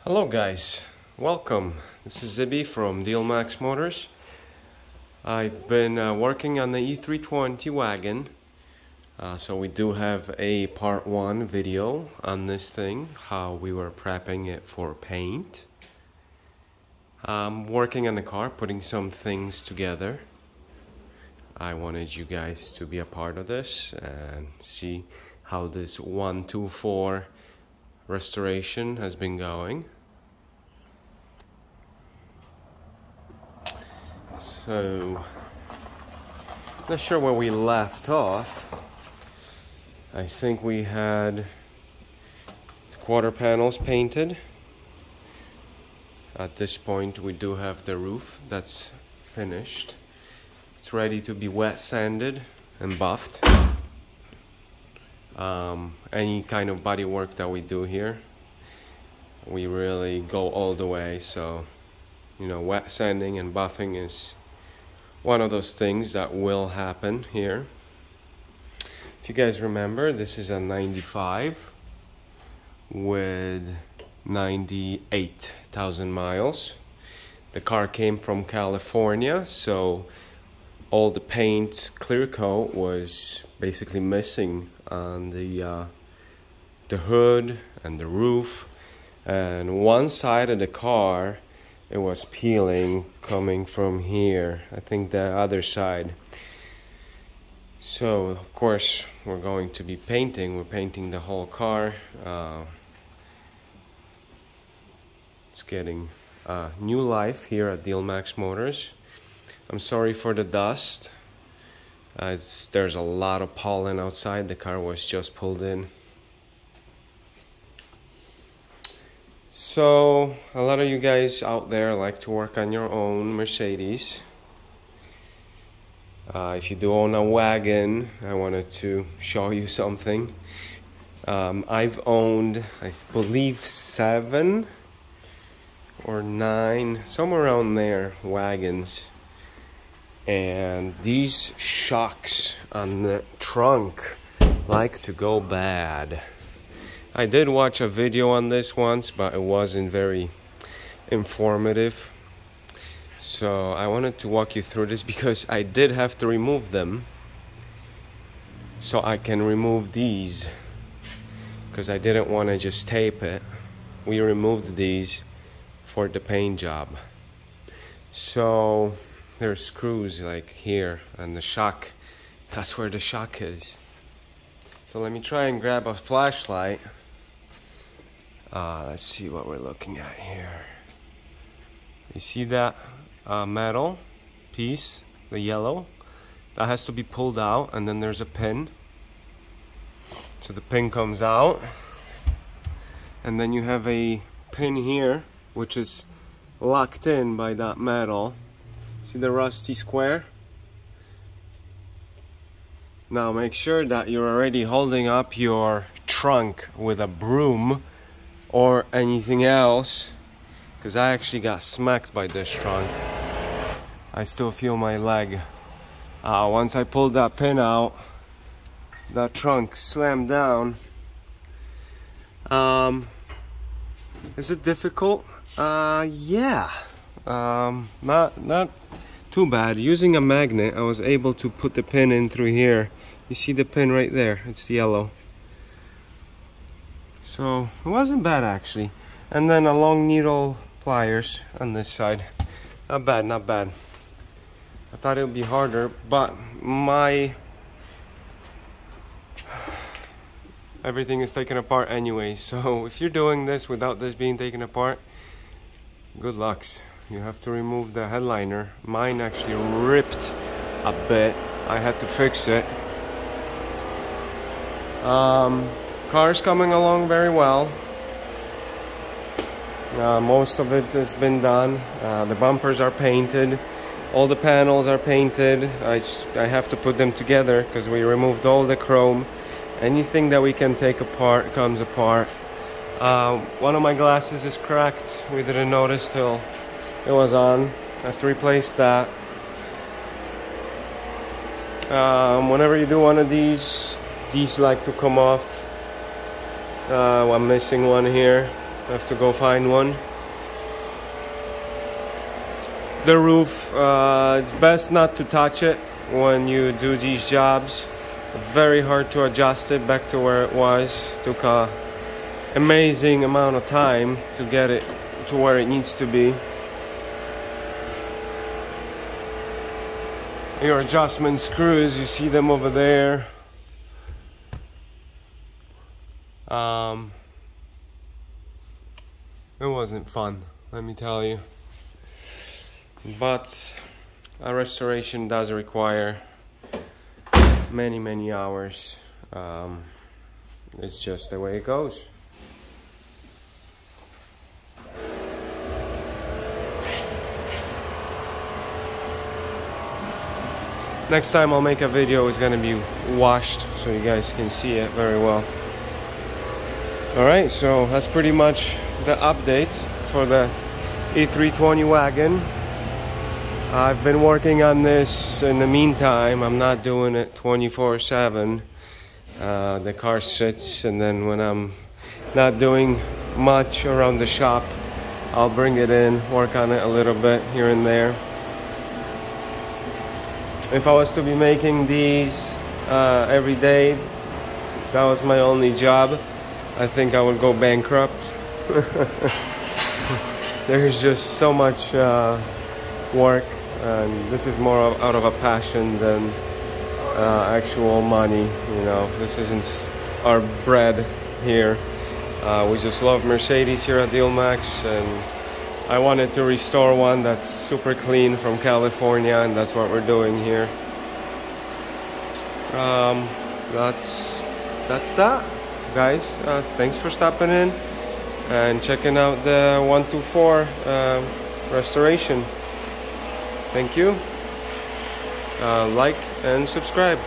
Hello guys, welcome. This is Zibby from Max Motors. I've been working on the e320 wagon, so we do have a part 1 video on this thing, how we were prepping it for paint. I'm working on the car, putting some things together. I wanted you guys to be a part of this and see how this 124 restoration has been going. So, not sure where we left off. I think we had the quarter panels painted. At this point we do have the roof that's finished. It's ready to be wet sanded and buffed. Any kind of body work that we do here, we really go all the way. So, you know, wet sanding and buffing is one of those things that will happen here. If you guys remember, this is a 95 with 98,000 miles. The car came from California, so all the paint clear coat was basically missing on the hood and the roof, and one side of the car it was peeling coming from here. I think the other side. So of course we're going to be painting. We're painting the whole car. It's getting new life here at Max Motors. I'm sorry for the dust. There's a lot of pollen outside. The car was just pulled in. So a lot of you guys out there like to work on your own Mercedes. If you do own a wagon, I wanted to show you something. I've owned, I believe, 7 or 9, somewhere around there, wagons. And these shocks on the trunk like to go bad. I did watch a video on this once, but it wasn't very informative. So I wanted to walk you through this because I did have to remove them. So I can remove these because I didn't want to just tape it. We removed these for the paint job. So there's screws like here, and the shock, that's where the shock is. So let me try and grab a flashlight. Let's see what we're looking at here. You see that metal piece, the yellow? That has to be pulled out, and then there's a pin. So the pin comes out, and then you have a pin here, which is locked in by that metal. See the rusty square? Now make sure that you're already holding up your trunk with a broom or anything else, because I actually got smacked by this trunk. I still feel my leg. Once I pulled that pin out, that trunk slammed down. Is it difficult? Yeah. Not too bad. Using a magnet, I was able to put the pin in through here. You see the pin right there? It's yellow. So it wasn't bad actually. And then a long needle pliers on this side. Not bad, not bad. I thought it would be harder, but everything is taken apart anyway. So if you're doing this without this being taken apart, good luck. You have to remove the headliner. Mine actually ripped a bit. I had to fix it. Car's coming along very well. Most of it has been done. The bumpers are painted. All the panels are painted. I have to put them together because we removed all the chrome. Anything that we can take apart comes apart. One of my glasses is cracked. We didn't notice till it was on. I have to replace that. Whenever you do one of these like to come off. I'm missing one here. have to go find one. The roof, it's best not to touch it when you do these jobs. Very hard to adjust it back to where it was. Took a amazing amount of time to get it to where it needs to be. Your adjustment screws, you see them over there. It wasn't fun, let me tell you. But a restoration does require many hours. It's just the way it goes. Next time I'll make a video, it's gonna be washed so you guys can see it very well. Alright, so that's pretty much the update for the e320 wagon. I've been working on this in the meantime. I'm not doing it 24/7. The car sits, and then when I'm not doing much around the shop, I'll bring it in, work on it a little bit here and there. If I was to be making these every day, that was my only job, I think I would go bankrupt. There's just so much work, and this is more out of a passion than actual money. You know, this isn't our bread here. We just love Mercedes here at Dilmax, and I wanted to restore one that's super clean from California, and that's what we're doing here. That's that, guys. Thanks for stopping in and checking out the 124 restoration. Thank you. Like and subscribe.